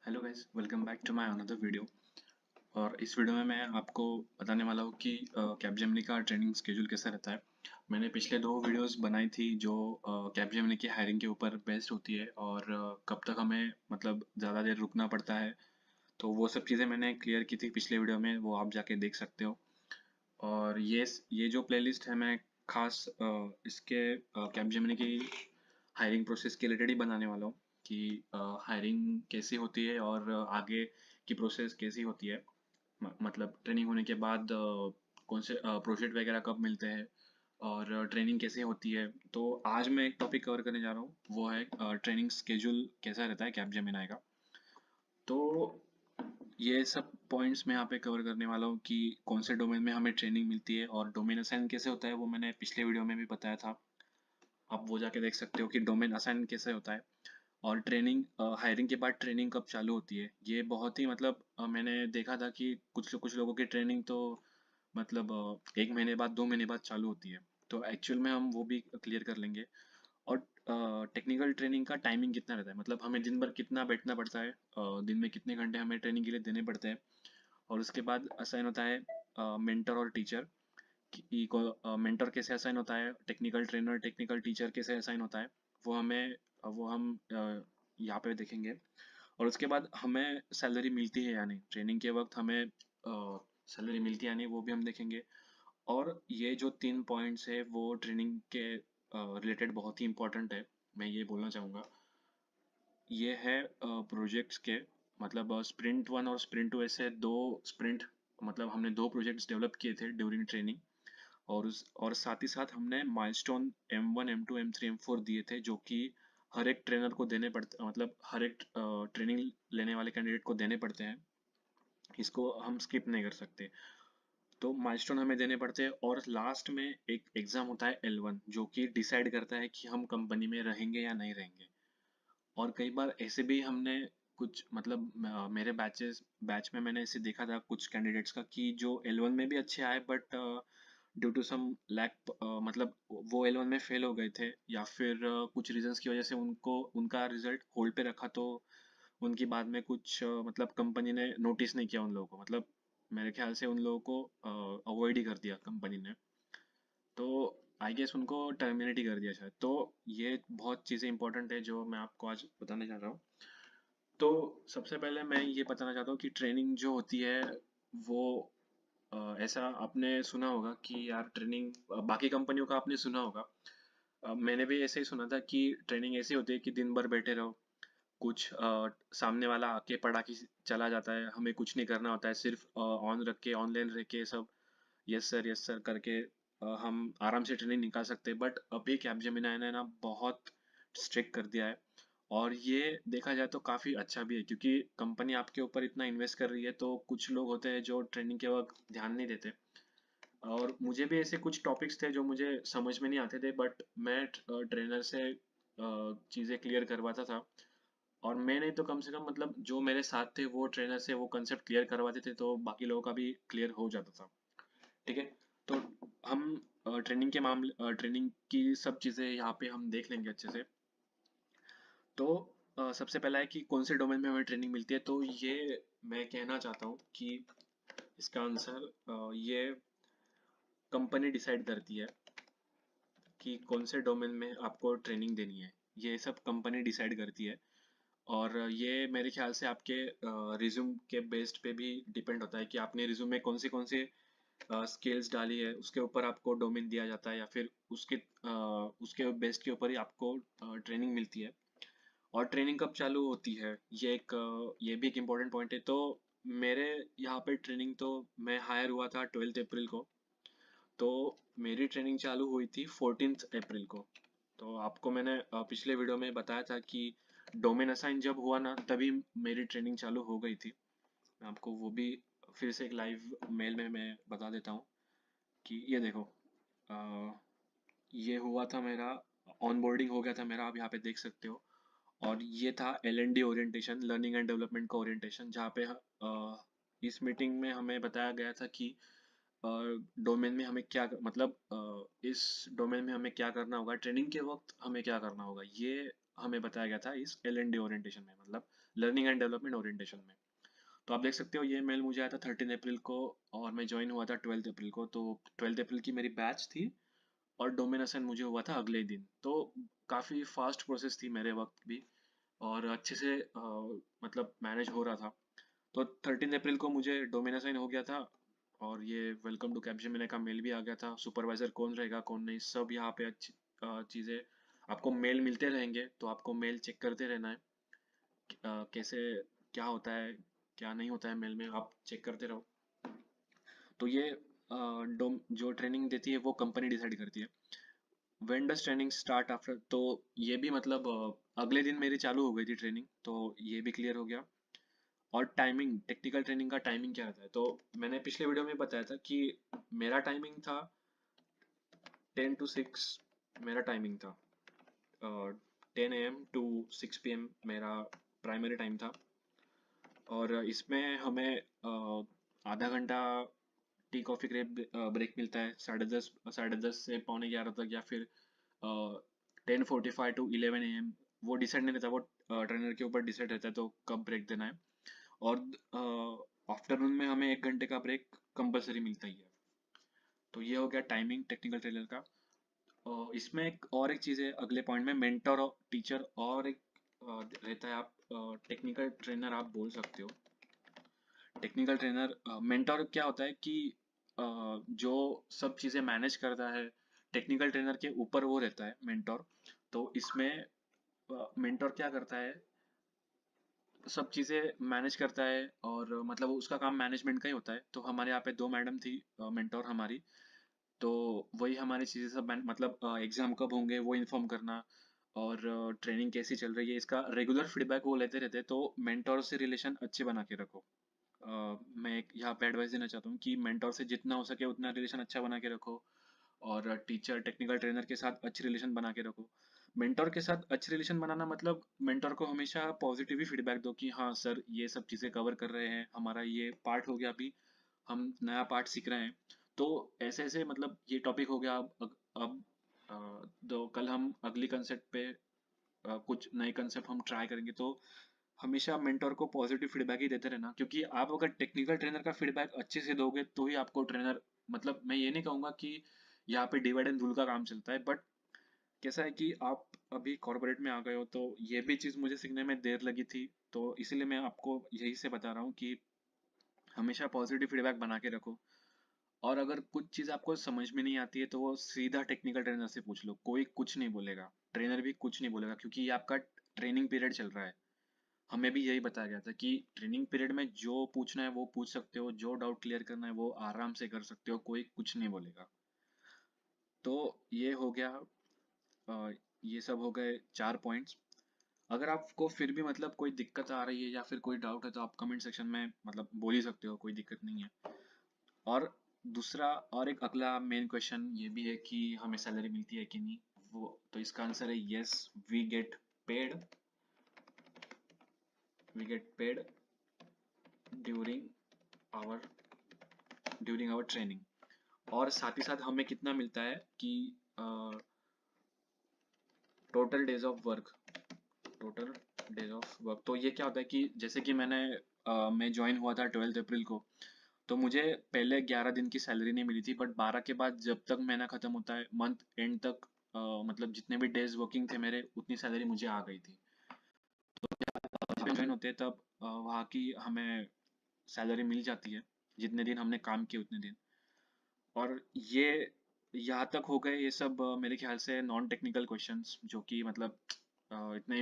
Hello guys, welcome back to my another video. और इस video में मैं आपको बताने वाला हूँ कि कैपजेमिनी का ट्रेनिंग स्केड्यूल कैसा रहता है। मैंने पिछले दो वीडियोस बनाई थी जो कैपजेमिनी की हायरिंग के ऊपर बेस्ड होती है और कब तक हमें मतलब ज़्यादा देर रुकना पड़ता है। तो वो सब चीज़ें मैंने क्लियर की थी पिछले वीडियो में, वो आप जाके देख सकते हो। और ये जो प्लेलिस्ट है मैं खास इसके कैपजेमिनी की हायरिंग प्रोसेस के रिलेटेड ही बनाने वाला हूँ कि हायरिंग कैसी होती है और आगे की प्रोसेस कैसी होती है। मतलब ट्रेनिंग होने के बाद कौन से प्रोजेक्ट वगैरह कब मिलते हैं और ट्रेनिंग कैसे होती है। तो आज मैं एक टॉपिक कवर करने जा रहा हूँ, वो है ट्रेनिंग स्केड्यूल कैसा रहता है कैपजेमिनी का। तो ये सब पॉइंट्स मैं यहाँ पे कवर करने वाला हूँ कि कौन से डोमेन में हमें ट्रेनिंग मिलती है और डोमेन असाइन कैसे होता है, वो मैंने पिछले वीडियो में भी बताया था। आप वो जाके देख सकते हो कि डोमेन असाइन कैसे होता है। और ट्रेनिंग हायरिंग के बाद ट्रेनिंग कब चालू होती है, ये बहुत ही मतलब मैंने देखा था कि कुछ लोगों की ट्रेनिंग तो मतलब 1 महीने बाद 2 महीने बाद चालू होती है। तो एक्चुअल में हम वो भी क्लियर कर लेंगे। और टेक्निकल ट्रेनिंग का टाइमिंग कितना रहता है, मतलब हमें दिन भर कितना बैठना पड़ता है, दिन में कितने घंटे हमें ट्रेनिंग के लिए देने पड़ते हैं। और उसके बाद असाइन होता है मेंटर और टीचर की को। मेंटर कैसे असाइन होता है, टेक्निकल ट्रेनर टेक्निकल टीचर कैसे असाइन होता है, वो हम यहाँ पे देखेंगे। और उसके बाद हमें सैलरी मिलती है या नहीं, ट्रेनिंग के वक्त हमें सैलरी मिलती है या नहीं, वो भी हम देखेंगे। और ये जो 3 पॉइंट्स है वो ट्रेनिंग के रिलेटेड बहुत ही इंपॉर्टेंट है, मैं ये बोलना चाहूँगा। ये है प्रोजेक्ट्स के, मतलब स्प्रिंट 1 और स्प्रिंट 2 ऐसे दो स्प्रिंट, मतलब हमने दो प्रोजेक्ट्स डेवलप किए थे ड्यूरिंग ट्रेनिंग। और साथ ही साथ हमने milestone M1 M2 M3 M4 दिए थे, जो कि हर एक ट्रेनर को देने पड़ते, मतलब हर एक ट्रेनिंग लेने वाले कैंडिडेट को देने पड़ते हैं। इसको हम स्किप नहीं कर सकते। तो माइलस्टोन हमें देने पड़ते हैं। और लास्ट में एक एग्जाम होता है L1, जो कि डिसाइड करता है कि हम कंपनी में रहेंगे या नहीं रहेंगे। और कई बार ऐसे भी हमने कुछ मतलब मेरे बैच में मैंने ऐसे देखा था कुछ कैंडिडेट्स का कि जो L1 में भी अच्छे आए, but due to some lack, मतलब वो L1 में फेल हो गए थे, या फिर कुछ रीजंस की वजह से उनको उनका रिजल्ट होल्ड पे रखा। तो उनकी बाद में कुछ मतलब कंपनी ने नोटिस नहीं किया उन लोगों को, मतलब मेरे ख्याल से उन लोगों को अवॉइड ही कर दिया कंपनी ने। तो आई गेस उनको टर्मिनेट ही कर दिया शायद। तो ये बहुत चीज़ें इंपॉर्टेंट है जो मैं आपको आज बताने जा रहा हूँ। तो सबसे पहले मैं ये बताना चाहता हूँ कि ट्रेनिंग जो होती है वो ऐसा आपने सुना होगा कि यार ट्रेनिंग बाकी कंपनियों का आपने सुना होगा। मैंने भी ऐसे ही सुना था कि ट्रेनिंग ऐसी होती है कि दिन भर बैठे रहो, कुछ सामने वाला आके पढ़ा के चला जाता है, हमें कुछ नहीं करना होता है, सिर्फ ऑन रख के ऑनलाइन रह के सब यस सर करके हम आराम से ट्रेनिंग निकाल सकते हैं। बट अभी कैपजेमिनी ने ना बहुत स्ट्रिक्ट कर दिया है। और ये देखा जाए तो काफ़ी अच्छा भी है, क्योंकि कंपनी आपके ऊपर इतना इन्वेस्ट कर रही है, तो कुछ लोग होते हैं जो ट्रेनिंग के वक्त ध्यान नहीं देते। और मुझे भी ऐसे कुछ टॉपिक्स थे जो मुझे समझ में नहीं आते थे, बट मैं ट्रेनर से चीज़ें क्लियर करवाता था। और मैं नहीं तो कम से कम मतलब जो मेरे साथ थे वो ट्रेनर से वो कंसेप्ट क्लियर करवाते थे, तो बाकी लोगों का भी क्लियर हो जाता था। ठीक है। तो हम ट्रेनिंग की सब चीज़ें यहाँ पे हम देख लेंगे अच्छे से। तो सबसे पहला है कि कौन से डोमेन में हमें ट्रेनिंग मिलती है। तो ये मैं कहना चाहता हूँ कि इसका आंसर ये कंपनी डिसाइड करती है कि कौन से डोमेन में आपको ट्रेनिंग देनी है। ये सब कंपनी डिसाइड करती है। और ये मेरे ख्याल से आपके रिज्यूम के बेस्ड पे भी डिपेंड होता है कि आपने रिज्यूम में कौन सी स्किल्स डाली है, उसके ऊपर आपको डोमेन दिया जाता है, या फिर उसके बेस्ड के ऊपर ही आपको ट्रेनिंग मिलती है। और ट्रेनिंग कब चालू होती है, ये भी एक इम्पोर्टेंट पॉइंट है। तो मेरे यहाँ पे ट्रेनिंग तो मैं हायर हुआ था 12 अप्रैल को। तो मेरी ट्रेनिंग चालू हुई थी 14 अप्रैल को। तो आपको मैंने पिछले वीडियो में बताया था कि डोमेन असाइन जब हुआ ना तभी मेरी ट्रेनिंग चालू हो गई थी। मैं आपको वो भी फिर से एक लाइव मेल में मैं बता देता हूँ कि ये देखो, अ, ये हुआ था मेरा, ऑनबोर्डिंग हो गया था मेरा, आप यहाँ पे देख सकते हो। और ये था L&D orientation, learning and development का ओरिएंटेशन, जहाँ पे इस मीटिंग में हमें बताया गया था कि डोमेन में हमें क्या मतलब इस डोमेन में हमें क्या करना होगा, ट्रेनिंग के वक्त हमें क्या करना होगा। ये हमें बताया गया था इस L&D ओरिएंटेशन में, मतलब लर्निंग एंड डेवलपमेंट ओरिएंटेशन में। तो आप देख सकते हो ये मेल मुझे आया था 13 अप्रैल को और मैं ज्वाइन हुआ था 12 अप्रैल को। तो 12 अप्रैल की मेरी बैच थी और डोमेन असाइन मुझे हुआ था अगले ही दिन। तो काफ़ी फास्ट प्रोसेस थी मेरे वक्त भी और अच्छे से मतलब मैनेज हो रहा था। तो 13 अप्रैल को मुझे डोमेन असाइन हो गया था और ये वेलकम टू कैप्जेमिनी का मेल भी आ गया था। सुपरवाइजर कौन रहेगा कौन नहीं सब यहाँ पे अच्छी चीज़ें आपको मेल मिलते रहेंगे, तो आपको मेल चेक करते रहना है। कैसे क्या होता है क्या नहीं होता है मेल में, आप चेक करते रहो। तो ये डोम जो ट्रेनिंग देती है वो कंपनी डिसाइड करती है। When does training start after, तो ये भी मतलब अगले दिन मेरी चालू हो गई थी ट्रेनिंग, तो ये भी क्लियर हो गया। और टाइमिंग, टेक्निकल ट्रेनिंग का टाइमिंग क्या रहता है, तो मैंने पिछले वीडियो में बताया था कि मेरा टाइमिंग था 10 to 6। मेरा टाइमिंग था 10 AM to 6 PM मेरा प्राइमरी टाइम था। और इसमें हमें आधा घंटा टी कॉफ़ी ब्रेक मिलता है 10:30, 10:30 से पौने 11 तक, या फिर 10:45 to 11 AM। वो डिसाइड नहीं रहता, वो ट्रेनर के ऊपर डिसाइड रहता है तो कब ब्रेक देना है। और आफ्टरनून में हमें 1 घंटे का ब्रेक कंपलसरी मिलता ही है। तो ये हो गया टाइमिंग टेक्निकल ट्रेनर का। इसमें एक चीज़ है अगले पॉइंट में, मेंटर और टीचर, और एक रहता है, आप टेक्निकल ट्रेनर आप बोल सकते हो। टेक्निकल ट्रेनर मेंटर क्या होता है कि जो सब चीज़ें मैनेज करता है, टेक्निकल ट्रेनर के ऊपर वो रहता है मेंटर। तो इसमें मेंटर क्या करता है, सब चीज़ें मैनेज करता है और मतलब उसका काम मैनेजमेंट का ही होता है। तो हमारे यहाँ पे 2 मैडम थी मेंटर हमारी, तो वही हमारी चीज़ें सब मतलब एग्ज़ाम कब होंगे वो इन्फॉर्म करना, और ट्रेनिंग कैसी चल रही है इसका रेगुलर फीडबैक वो लेते रहते हैं। तो मेंटर से रिलेशन अच्छे बना के रखो। मैं एक यहाँ पे एडवाइस देना चाहता हूँ कि मेंटर से जितना हो सके उतना रिलेशन अच्छा बना के रखो, और टीचर टेक्निकल ट्रेनर के साथ अच्छी रिलेशन बना के रखो। मेंटर के साथ अच्छी रिलेशन बनाना मतलब मेंटर को हमेशा पॉजिटिव ही फीडबैक दो कि हाँ सर ये सब चीज़ें कवर कर रहे हैं, हमारा ये पार्ट हो गया, अभी हम नया पार्ट सीख रहे हैं। तो ऐसे ऐसे मतलब ये टॉपिक हो गया, अब तो कल हम अगली कंसेप्ट पे कुछ नए कंसेप्ट हम ट्राई करेंगे। तो हमेशा मेंटर को पॉजिटिव फीडबैक ही देते रहना, क्योंकि आप अगर टेक्निकल ट्रेनर का फीडबैक अच्छे से दोगे तो ही आपको ट्रेनर, मतलब मैं ये नहीं कहूँगा कि यहाँ पे डिवाइड एंड रूल का काम चलता है, बट कैसा है कि आप अभी कॉर्पोरेट में आ गए हो तो ये भी चीज़ मुझे सीखने में देर लगी थी। तो इसीलिए मैं आपको यही से बता रहा हूँ कि हमेशा पॉजिटिव फीडबैक बना के रखो। और अगर कुछ चीज़ आपको समझ में नहीं आती है तो वो सीधा टेक्निकल ट्रेनर से पूछ लो, कोई कुछ नहीं बोलेगा, ट्रेनर भी कुछ नहीं बोलेगा, क्योंकि ये आपका ट्रेनिंग पीरियड चल रहा है। हमें भी यही बताया गया था कि ट्रेनिंग पीरियड में जो पूछना है वो पूछ सकते हो, जो डाउट क्लियर करना है वो आराम से कर सकते हो, कोई कुछ नहीं बोलेगा। तो ये हो गया, अ, ये सब हो गए 4 पॉइंट्स। अगर आपको फिर भी मतलब कोई दिक्कत आ रही है या फिर कोई डाउट है तो आप कमेंट सेक्शन में मतलब बोल ही सकते हो, कोई दिक्कत नहीं है। और दूसरा, और एक अगला मेन क्वेश्चन ये भी है कि हमें सैलरी मिलती है कि नहीं, वो तो इसका आंसर है yes, we get paid, we get paid during our during our training. और साथ ही साथ हमें कितना मिलता है कि total days of work, total days of work. तो ये क्या होता है कि जैसे कि मैं ज्वाइन हुआ था 12 अप्रैल को, तो मुझे पहले 11 दिन की सैलरी नहीं मिली थी, बट 12 के बाद जब तक महीना खत्म होता है, मंथ एंड तक मतलब जितने भी डेज वर्किंग थे मेरे, उतनी सैलरी मुझे आ गई थी। जब ज्वाइन होते हैं तब वहाँ की हमें सैलरी मिल जाती है, जितने दिन हमने काम किए उतने दिन। और ये यहाँ तक हो गए ये सब मेरे ख्याल से नॉन टेक्निकल क्वेश्चंस, जो कि मतलब इतने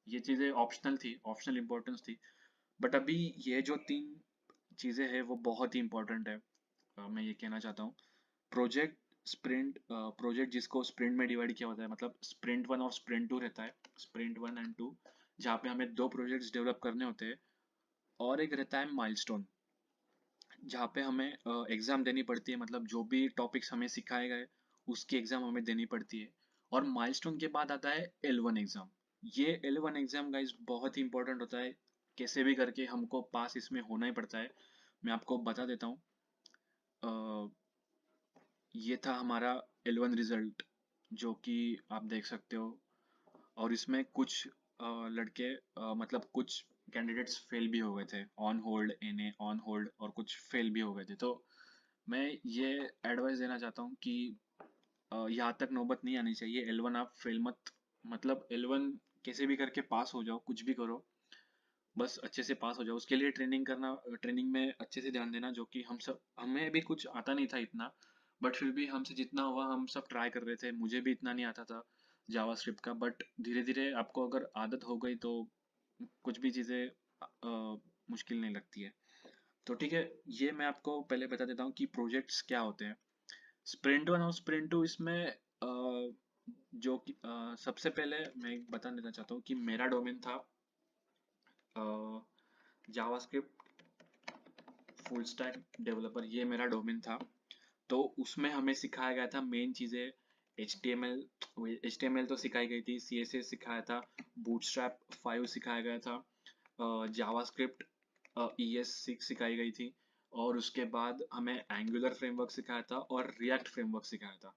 ये चीज़ें ऑप्शनल थी, ऑप्शनल इम्पोर्टेंस थी। बट अभी ये जो 3 चीज़ें हैं वो बहुत ही इम्पोर्टेंट है। मैं ये कहना चाहता हूँ, प्रोजेक्ट स्प्रिंट, प्रोजेक्ट जिसको स्प्रिंट में डिवाइड किया होता है, मतलब स्प्रिंट 1 और स्प्रिंट 2 रहता है, स्प्रिंट 1 and 2, जहाँ पे हमें 2 प्रोजेक्ट्स डेवलप करने होते हैं। और एक रहता है माइलस्टोन, जहाँ पे हमें एग्ज़ाम देनी पड़ती है, मतलब जो भी टॉपिक्स हमें सिखाए गए उसकी एग्ज़ाम हमें देनी पड़ती है। और माइलस्टोन के बाद आता है L1 एग्ज़ाम। ये L1 एग्ज़ाम गाइस बहुत ही इंपॉर्टेंट होता है, कैसे भी करके हमको पास इसमें होना ही पड़ता है। मैं आपको बता देता हूँ, अ, ये था हमारा L1 रिजल्ट, जो कि आप देख सकते हो और इसमें कुछ लड़के मतलब कुछ कैंडिडेट्स फेल भी हो गए थे, on hold NA on hold, और कुछ फेल भी हो गए थे। तो मैं ये एडवाइस देना चाहता हूँ कि यहाँ तक नौबत नहीं आनी चाहिए। L1 आप फेल मत, मतलब L1 कैसे भी करके पास हो जाओ, कुछ भी करो, बस अच्छे से पास हो जाओ। उसके लिए ट्रेनिंग करना, ट्रेनिंग में अच्छे से ध्यान देना, जो कि हमें भी कुछ आता नहीं था इतना, बट फिर भी हमसे जितना हुआ हम सब ट्राई कर रहे थे। मुझे भी इतना नहीं आता था जावास्क्रिप्ट का, बट धीरे धीरे आपको अगर आदत हो गई तो कुछ भी चीज़ें मुश्किल नहीं लगती है। तो ठीक है, ये मैं आपको पहले बता देता हूँ कि प्रोजेक्ट्स क्या होते हैं। स्प्रिंट वन और स्प्रिंट टू, इसमें जो कि सबसे पहले मैं बता देना चाहता हूँ कि मेरा डोमेन था जावास्क्रिप्ट फुल स्टैक डेवलपर, ये मेरा डोमेन था। तो उसमें हमें सिखाया गया था मेन चीज़ें, HTML तो सिखाई गई थी, CSS सिखाया था, बूटस्ट्रैप 5 सिखाया गया था, जावास्क्रिप्ट ES6 सिखाई गई थी, और उसके बाद हमें एंगुलर फ्रेमवर्क सिखाया था और रिएक्ट फ्रेमवर्क सिखाया था।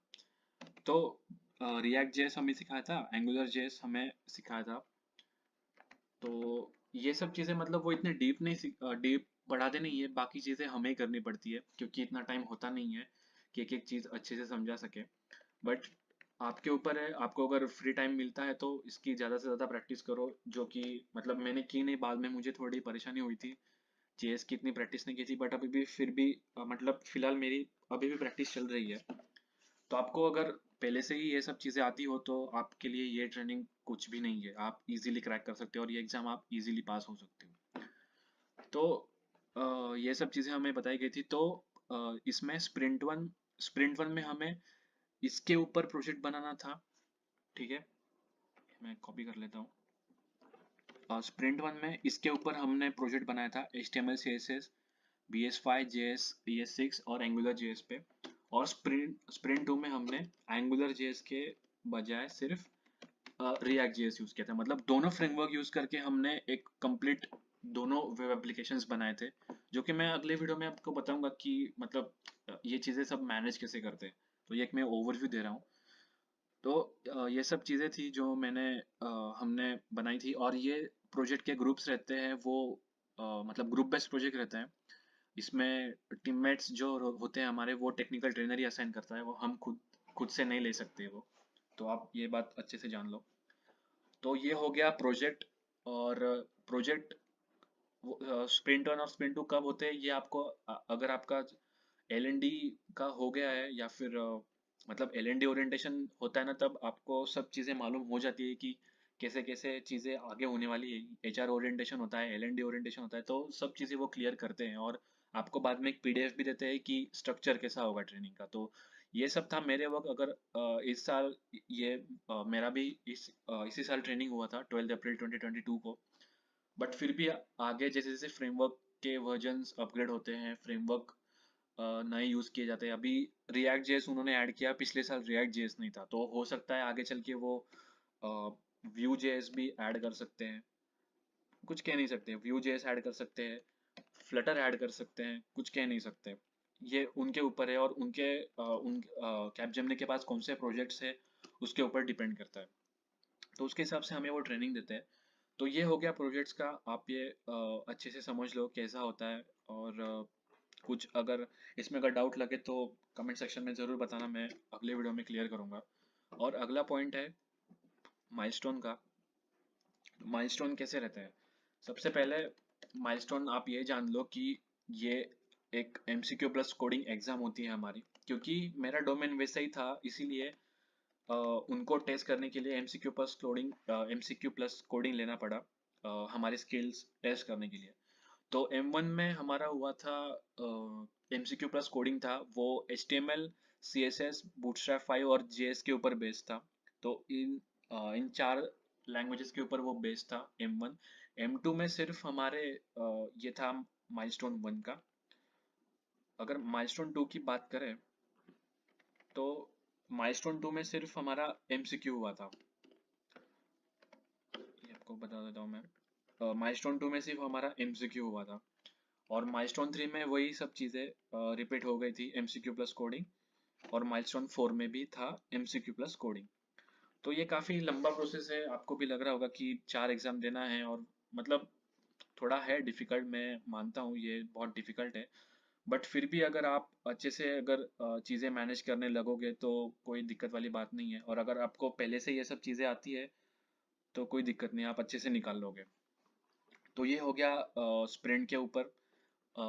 तो रिएक्ट जेएस हमें सिखाया था, एंगुलर जेएस हमें सिखाया था। तो ये सब चीज़ें मतलब वो इतने डीप नहीं, डीप पढ़ाते नहीं है, बाकी चीज़ें हमें ही करनी पड़ती है क्योंकि इतना टाइम होता नहीं है कि एक एक चीज़ अच्छे से समझा सके। बट आपके ऊपर है, आपको अगर फ्री टाइम मिलता है तो इसकी ज़्यादा से ज़्यादा प्रैक्टिस करो, जो कि मतलब मैंने की नहीं, बाद में मुझे थोड़ी परेशानी हुई थी, जेएस की इतनी प्रैक्टिस नहीं की थी, बट अभी भी फिर भी मतलब फिलहाल मेरी अभी भी प्रैक्टिस चल रही है। तो आपको अगर पहले से ही ये सब चीज़ें आती हो तो आपके लिए ये ट्रेनिंग कुछ भी नहीं है, आप इजीली क्रैक कर सकते हो और ये एग्ज़ाम आप इजीली पास हो सकते हो। तो ये सब चीज़ें हमें बताई गई थी। तो इसमें स्प्रिंट वन में हमें इसके ऊपर प्रोजेक्ट बनाना था, ठीक है, मैं कॉपी कर लेता हूँ। स्प्रिंट वन में इसके ऊपर हमने प्रोजेक्ट बनाया था HTML CSS BS5 JS ES6 और Angular JS पे। और स्प्रिंट टू में हमने Angular JS के बजाय सिर्फ React JS यूज किया था। मतलब दोनों फ्रेमवर्क यूज करके हमने एक कंप्लीट दोनों वेब एप्लीकेशंस बनाए थे, जो कि मैं अगले वीडियो में आपको बताऊंगा कि मतलब ये चीज़ें सब मैनेज कैसे करते हैं। तो ये एक मैं ओवरव्यू दे रहा हूँ। तो ये सब चीज़ें थी जो हमने बनाई थी। और ये प्रोजेक्ट के ग्रुप्स रहते हैं, वो मतलब ग्रुप बेस्ड प्रोजेक्ट रहता है। इसमें टीममेट्स जो होते हैं हमारे, वो टेक्निकल ट्रेनर ही असाइन करता है, वो हम खुद खुद से नहीं ले सकते वो। तो आप ये बात अच्छे से जान लो। तो ये हो गया प्रोजेक्ट। और प्रोजेक्ट स्प्रिंट वन और स्प्रिंट टू कब होते हैं, ये आपको अगर आपका L&D का हो गया है, या फिर मतलब L&D ओरिएंटेशन होता है ना, तब आपको सब चीज़ें मालूम हो जाती है कि कैसे कैसे चीज़ें आगे होने वाली है। HR ओरिएंटेशन होता है, L&D ओरिएंटेशन होता है, तो सब चीज़ें वो क्लियर करते हैं और आपको बाद में एक PDF भी देते हैं कि स्ट्रक्चर कैसा होगा ट्रेनिंग का। तो ये सब था मेरे वक्त। अगर इस साल ये मेरा भी इसी साल ट्रेनिंग हुआ था 12 अप्रैल 2022 को। बट फिर भी आगे जैसे जैसे फ्रेमवर्क के वर्जन्स अपग्रेड होते हैं, फ्रेमवर्क नए यूज किए जाते हैं। अभी रिएक्ट जेएस उन्होंने ऐड किया, पिछले साल रिएक्ट जेएस नहीं था, तो हो सकता है आगे चल के वो व्यू जेएस भी ऐड कर सकते हैं। कुछ कह नहीं सकते, व्यू जेएस ऐड कर सकते हैं, फ्लटर ऐड कर सकते हैं, कुछ कह नहीं सकते। ये उनके ऊपर है, और उन कैपजेमिनी के पास कौन से प्रोजेक्ट्स है उसके ऊपर डिपेंड करता है। तो उसके हिसाब से हमें वो ट्रेनिंग देते हैं। तो ये हो गया प्रोजेक्ट्स का। आप ये अच्छे से समझ लो कैसा होता है। और कुछ अगर इसमें अगर डाउट लगे तो कमेंट सेक्शन में ज़रूर बताना, मैं अगले वीडियो में क्लियर करूँगा। और अगला पॉइंट है माइलस्टोन का। माइलस्टोन कैसे रहते हैं? सबसे पहले माइलस्टोन आप ये जान लो कि ये एक MCQ प्लस कोडिंग एग्जाम होती है हमारी। क्योंकि मेरा डोमेन वैसा ही था, इसीलिए उनको टेस्ट करने के लिए MCQ प्लस कोडिंग लेना पड़ा हमारे स्किल्स टेस्ट करने के लिए। तो M1 में हमारा हुआ था MCQ प्लस कोडिंग था, वो HTML CSS बूटस्ट्रैप 5 और JS के ऊपर बेस्ड था। तो इन चार लैंग्वेजेस के ऊपर वो बेस्ड था M1। M2 में सिर्फ हमारे ये था माइलस्टोन 1 का। अगर माइलस्टोन 2 की बात करें तो माइलस्टोन 2 में सिर्फ हमारा MCQ हुआ था। ये आपको बता देता हूँ मैं। माइलस्टोन 2 में सिर्फ हमारा MCQ हुआ था। और माइलस्टोन 3 में वही सब चीज़ें रिपीट हो गई थी, MCQ प्लस कोडिंग। और माइलस्टोन 4 में भी था MCQ प्लस कोडिंग। तो ये काफ़ी लंबा प्रोसेस है, आपको भी लग रहा होगा कि 4 एग्ज़ाम देना है और मतलब थोड़ा है डिफ़िकल्ट, मैं मानता हूँ ये बहुत डिफ़िकल्ट है। बट फिर भी अगर आप अच्छे से अगर चीज़ें मैनेज करने लगोगे तो कोई दिक्कत वाली बात नहीं है, और अगर आपको पहले से ये सब चीज़ें आती है तो कोई दिक्कत नहीं, आप अच्छे से निकाल लोगे। तो ये हो गया स्प्रिंट के ऊपर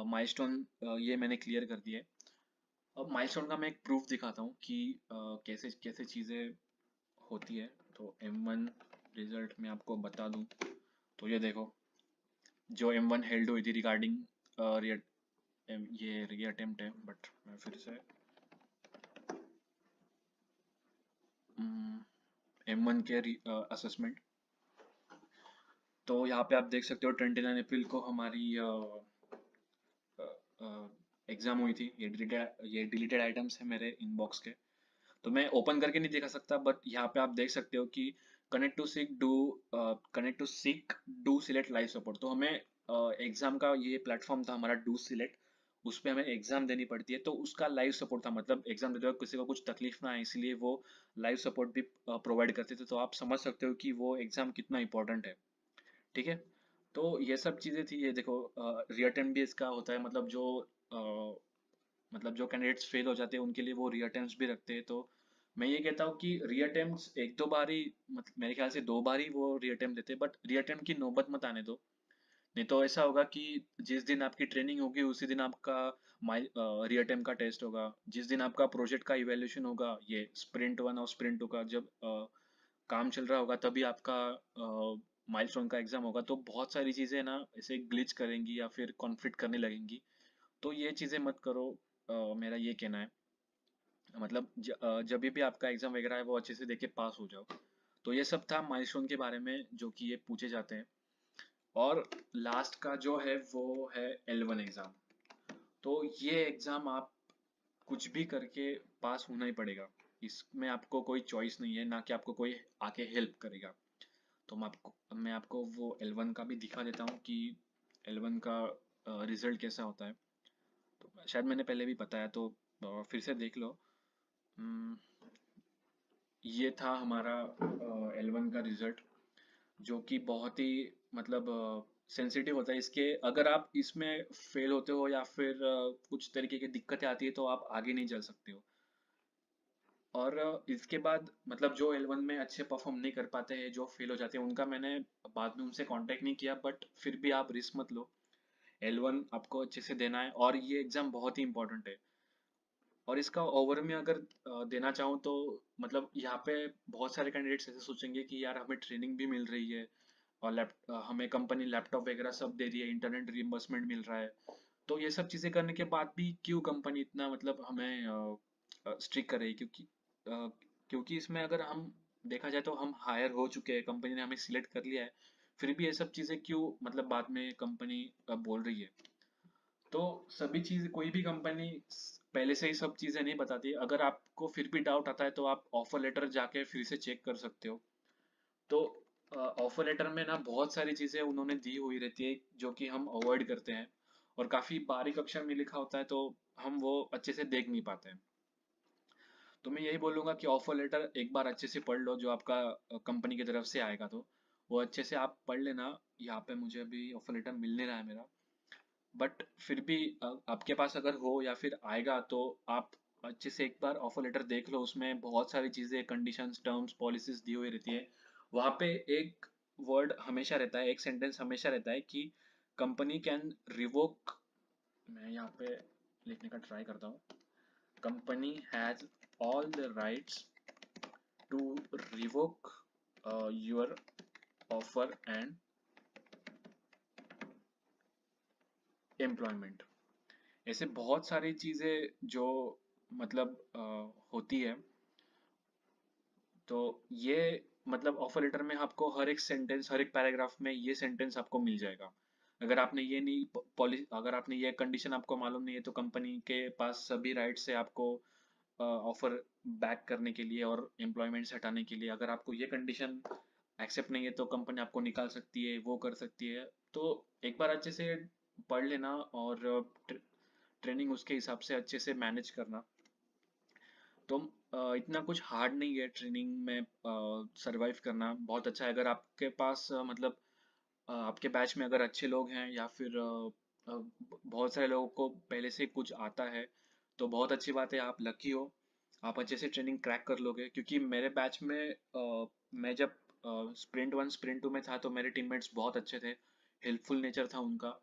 माइलस्टोन, ये मैंने क्लियर कर दिए। अब माइलस्टोन का मैं एक प्रूफ दिखाता हूँ कि कैसे कैसे चीज़ें होती है। तो M1 रिजल्ट मैं आपको बता दूँ, तो ये देखो, जो M1 हेल्ड हुई थी रिगार्डिंग ये री अटेम्प्ट है, बट मैं फिर से M1 के असेसमेंट, तो यहाँ पे आप देख सकते हो 29 अप्रैल को हमारी एग्जाम हुई थी। ये डिलीटेड आइटम्स है मेरे इनबॉक्स के, तो मैं ओपन करके नहीं दिखा सकता, बट यहाँ पे आप देख सकते हो कि connect to seek do select live support. तो हमें एग्जाम का ये प्लेटफॉर्म था हमारा डू सिलेक्ट, उस पे हमें एग्जाम देनी पड़ती है, तो उसका लाइव सपोर्ट था, मतलब एग्जाम देते वक्त किसी को कुछ तकलीफ ना आए इसलिए वो लाइव सपोर्ट भी प्रोवाइड करते थे। तो आप समझ सकते हो कि वो एग्जाम कितना इंपॉर्टेंट है। ठीक है, तो ये सब चीज़ें थी। ये देखो रीअटेम्प्ट भी इसका होता है, मतलब जो कैंडिडेट्स फेल हो जाते हैं उनके लिए वो रीअटेम्प्ट्स भी रखते हैं। तो मैं ये कहता हूँ कि रीअटेम्प्ट्स एक दो बार ही, मतलब मेरे ख्याल से 2 बार ही वो रीअटेम्प्ट देते हैं, बट रीअटेम्प्ट की नौबत मत आने दो। नहीं तो ऐसा होगा कि जिस दिन आपकी ट्रेनिंग होगी उसी दिन आपका रीअटेम्प्ट का टेस्ट होगा। जिस दिन आपका प्रोजेक्ट का इवैल्यूएशन होगा, ये स्प्रिंट 1 और स्प्रिंट 2 का जब काम चल रहा होगा, तभी आपका माइलस्टोन का एग्जाम होगा। तो बहुत सारी चीज़ें ना ऐसे ग्लिच करेंगी या फिर कॉन्फ्लिक्ट करने लगेंगी, तो ये चीज़ें मत करो। मेरा ये कहना है, मतलब जब भी आपका एग्जाम वगैरह है वो अच्छे से देके पास हो जाओ। तो ये सब था माइलस्टोन के बारे में जो कि ये पूछे जाते हैं। और लास्ट का जो है वो है L1 एग्जाम। तो ये एग्जाम आप कुछ भी करके पास होना ही पड़ेगा, इसमें आपको कोई चॉइस नहीं है, ना कि आपको कोई आके हेल्प करेगा। तो मैं आपको वो L1 का भी दिखा देता हूँ कि L1 का रिजल्ट कैसा होता है। तो शायद मैंने पहले भी बताया, तो फिर से देख लो। हम्म, ये था हमारा L1 का रिजल्ट, जो कि बहुत ही मतलब सेंसिटिव होता है। इसके अगर आप इसमें फेल होते हो या फिर कुछ तरीके की दिक्कतें आती है तो आप आगे नहीं चल सकते हो। और इसके बाद मतलब जो L1 में अच्छे परफॉर्म नहीं कर पाते हैं, जो फेल हो जाते हैं, उनका मैंने बाद में उनसे कांटेक्ट नहीं किया, बट फिर भी आप रिस्क मत लो। L1 आपको अच्छे से देना है और ये एग्जाम बहुत ही इंपॉर्टेंट है। और इसका ओवर में अगर देना चाहूँ तो मतलब यहाँ पे बहुत सारे कैंडिडेट्स ऐसे सोचेंगे कि यार हमें ट्रेनिंग भी मिल रही है और हमें कंपनी लैपटॉप वगैरह सब दे रही है, इंटरनेट रिइंबर्समेंट मिल रहा है, तो ये सब चीज़ें करने के बाद भी क्यों कंपनी इतना मतलब हमें स्ट्रिक्ट कर रही है? क्योंकि इसमें अगर हम देखा जाए तो हम हायर हो चुके हैं, कंपनी ने हमें सिलेक्ट कर लिया है, फिर भी ये सब चीज़ें क्यों मतलब बाद में कंपनी बोल रही है? तो सभी चीज कोई भी कंपनी पहले से ही सब चीजें नहीं बताती। अगर आपको फिर भी डाउट आता है तो आप ऑफर लेटर जाके फिर से चेक कर सकते हो। तो ऑफर लेटर में ना बहुत सारी चीजें उन्होंने दी हुई रहती है जो कि हम अवॉइड करते हैं, और काफी बारीक अक्षर में लिखा होता है तो हम वो अच्छे से देख नहीं पाते हैं। तो मैं यही बोलूंगा कि ऑफर लेटर एक बार अच्छे से पढ़ लो, जो आपका कंपनी की तरफ से आएगा तो वो अच्छे से आप पढ़ लेना। यहाँ पे मुझे अभी ऑफर लेटर मिल नहीं रहा है मेरा, बट फिर भी आपके पास अगर हो या फिर आएगा तो आप अच्छे से एक बार ऑफर लेटर देख लो। उसमें बहुत सारी चीज़ें, कंडीशंस, टर्म्स, पॉलिसीज दी हुई रहती है। वहाँ पे एक वर्ड हमेशा रहता है, एक सेंटेंस हमेशा रहता है कि कंपनी कैन रिवोक। मैं यहाँ पे लिखने का ट्राई करता हूँ। Company has all the rights to revoke your offer and employment. ऐसे बहुत सारी चीज़ें जो मतलब होती है। तो ये मतलब ऑफर लेटर में आपको हर एक सेंटेंस, हर एक पैराग्राफ में ये सेंटेंस आपको मिल जाएगा। अगर आपने ये कंडीशन आपको मालूम नहीं है तो कंपनी के पास सभी राइट्स है आपको ऑफर बैक करने के लिए और एम्प्लॉयमेंट से हटाने के लिए। अगर आपको ये कंडीशन एक्सेप्ट नहीं है तो कंपनी आपको निकाल सकती है, वो कर सकती है। तो एक बार अच्छे से पढ़ लेना और ट्रेनिंग उसके हिसाब से अच्छे से मैनेज करना। तो इतना कुछ हार्ड नहीं है ट्रेनिंग में, सरवाइव करना बहुत अच्छा है अगर आपके पास मतलब आपके बैच में अगर अच्छे लोग हैं या फिर बहुत सारे लोगों को पहले से कुछ आता है तो बहुत अच्छी बात है, आप लकी हो, आप अच्छे से ट्रेनिंग क्रैक कर लोगे। क्योंकि मेरे बैच में मैं जब स्प्रिंट 1 स्प्रिंट 2 में था तो मेरे टीममेट्स बहुत अच्छे थे, हेल्पफुल नेचर था उनका,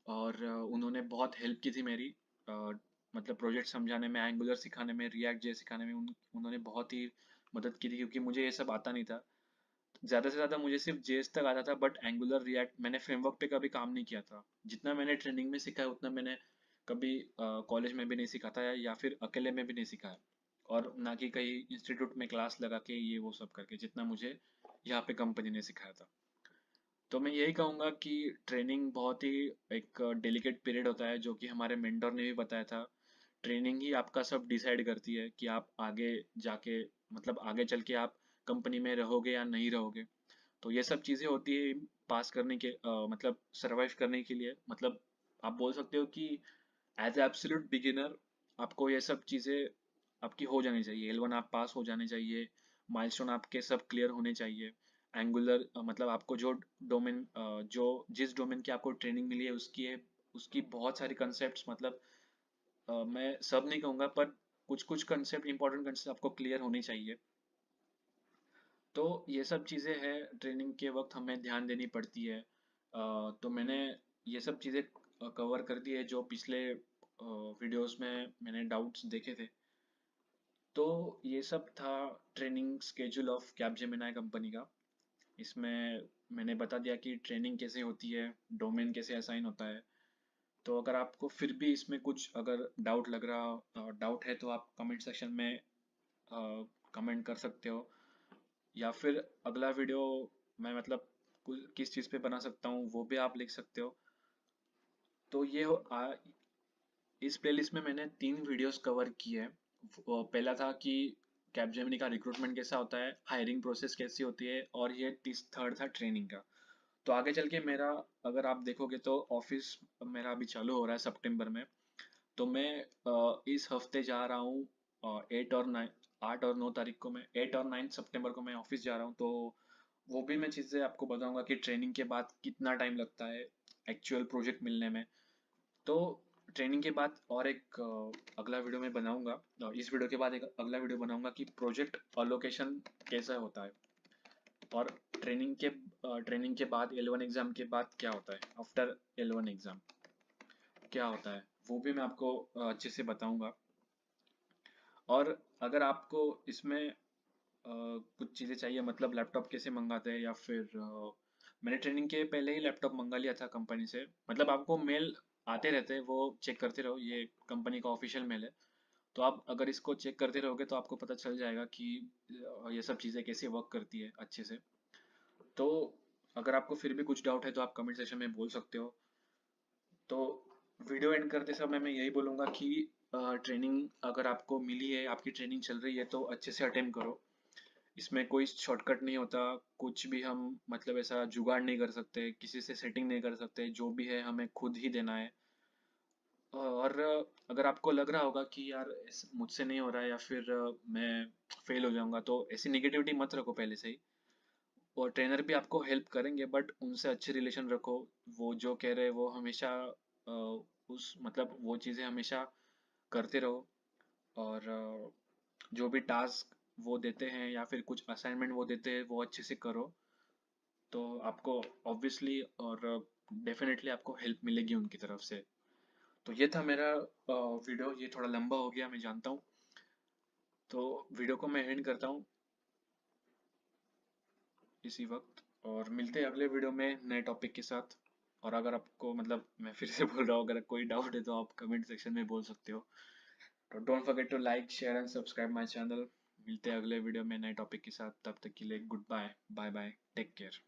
और उन्होंने बहुत हेल्प की थी मेरी, अ, मतलब प्रोजेक्ट समझाने में, एंगुलर सिखाने में, रिएक्ट जे सिखाने में, उन्होंने बहुत ही मदद की थी क्योंकि मुझे ये सब आता नहीं था। ज़्यादा से ज़्यादा मुझे सिर्फ जेएस तक आता था, बट एंगुलर रिएक्ट मैंने फ्रेमवर्क पे कभी काम नहीं किया था। जितना मैंने ट्रेनिंग में सीखा है उतना मैंने कभी कॉलेज में भी नहीं सीखा था या फिर अकेले में भी नहीं सीखा है, और ना कि कहीं इंस्टीट्यूट में क्लास लगा के ये वो सब करके, जितना मुझे यहाँ पे कंपनी ने सिखाया था। तो मैं यही कहूँगा कि ट्रेनिंग बहुत ही एक डेलिकेट पीरियड होता है, जो कि हमारे मेंटर ने भी बताया था। ट्रेनिंग ही आपका सब डिसाइड करती है कि आप आगे जाके, मतलब आगे चल के आप कंपनी में रहोगे या नहीं रहोगे। तो ये सब चीज़ें होती है पास करने के मतलब सरवाइव करने के लिए, मतलब आप बोल सकते हो कि एज एब्सोल्यूट बिगिनर आपको ये सब चीज़ें आपकी हो जानी चाहिए। L1 आप पास हो जाने चाहिए, माइलस्टोन आपके सब क्लियर होने चाहिए। एंगुलर मतलब आपको जो डोमेन जो जिस डोमेन की आपको ट्रेनिंग मिली है उसकी बहुत सारी कंसेप्ट्स, मतलब मैं सब नहीं कहूँगा पर कुछ कुछ कंसेप्ट, इंपॉर्टेंट कंसेप्ट आपको क्लियर होनी चाहिए। तो ये सब चीज़ें हैं ट्रेनिंग के वक्त हमें ध्यान देनी पड़ती है। तो मैंने ये सब चीज़ें कवर कर दी है जो पिछले वीडियोस में मैंने डाउट्स देखे थे। तो ये सब था training schedule of Capgemini company का। इसमें मैंने बता दिया कि ट्रेनिंग कैसे होती है, डोमेन कैसे असाइन होता है। तो अगर आपको फिर भी इसमें कुछ अगर डाउट है तो आप कमेंट सेक्शन में कमेंट कर सकते हो, या फिर अगला वीडियो मैं मतलब किस चीज़ पे बना सकता हूँ वो भी आप लिख सकते हो। तो इस प्लेलिस्ट में मैंने 3 वीडियोस कवर किए हैं। पहला था कि कैपजेमिनी का रिक्रूटमेंट कैसा होता है, हायरिंग प्रोसेस कैसी होती है, और ये थर्ड था ट्रेनिंग का। तो आगे चल के मेरा, अगर आप देखोगे तो ऑफिस मेरा अभी चालू हो रहा है सितंबर में। तो मैं इस हफ्ते जा रहा हूँ 8 और 9 तारीख को, मैं 8 और 9 सितंबर को मैं ऑफिस जा रहा हूँ। तो वो भी मैं चीज़ें आपको बताऊंगा कि ट्रेनिंग के बाद कितना टाइम लगता है एक्चुअल प्रोजेक्ट मिलने में। तो ट्रेनिंग के बाद और एक अगला वीडियो मैं बनाऊंगा, इस वीडियो के बाद एक अगला वीडियो बनाऊंगा कि प्रोजेक्ट अलोकेशन कैसा होता है, और ट्रेनिंग के बाद L1 एग्जाम के बाद क्या होता है, आफ्टर L1 एग्जाम क्या होता है, वो भी मैं आपको अच्छे से बताऊंगा। और अगर आपको इसमें कुछ चीज़ें चाहिए, मतलब लैपटॉप कैसे मंगाते हैं, या फिर मैंने ट्रेनिंग के पहले ही लैपटॉप मंगा लिया था कंपनी से, मतलब आपको मेल आते रहते हैं, वो चेक करते रहो, ये कंपनी का ऑफिशियल मेल है। तो आप अगर इसको चेक करते रहोगे तो आपको पता चल जाएगा कि ये सब चीज़ें कैसे वर्क करती है अच्छे से। तो अगर आपको फिर भी कुछ डाउट है तो आप कमेंट सेक्शन में बोल सकते हो। तो वीडियो एंड करते समय मैं यही बोलूँगा कि ट्रेनिंग अगर आपको मिली है, आपकी ट्रेनिंग चल रही है तो अच्छे से अटेम्प्ट करो। इसमें कोई शॉर्टकट नहीं होता, कुछ भी हम मतलब ऐसा जुगाड़ नहीं कर सकते, किसी से सेटिंग नहीं कर सकते, जो भी है हमें खुद ही देना है। और अगर आपको लग रहा होगा कि यार मुझसे नहीं हो रहा है या फिर मैं फेल हो जाऊंगा, तो ऐसी निगेटिविटी मत रखो पहले से ही। और ट्रेनर भी आपको हेल्प करेंगे बट उनसे अच्छे रिलेशन रखो। वो जो कह रहे हैं वो हमेशा उस मतलब वो चीज़ें हमेशा करते रहो। और जो भी टास्क वो देते हैं या फिर कुछ असाइनमेंट वो देते हैं वो अच्छे से करो, तो आपको ऑब्वियसली और डेफिनेटली आपको हेल्प मिलेगी उनकी तरफ से। तो ये था मेरा वीडियो, ये थोड़ा लंबा हो गया मैं जानता हूँ। तो वीडियो को मैं एंड करता हूँ इसी वक्त, और मिलते हैं अगले वीडियो में नए टॉपिक के साथ। और अगर आपको मतलब मैं फिर से बोल रहा हूँ, अगर कोई डाउट है तो आप कमेंट सेक्शन में बोल सकते हो। तो don't forget to like share and subscribe my channel. मिलते हैं अगले वीडियो में नए टॉपिक के साथ, तब तक के लिए good bye, bye bye, take care.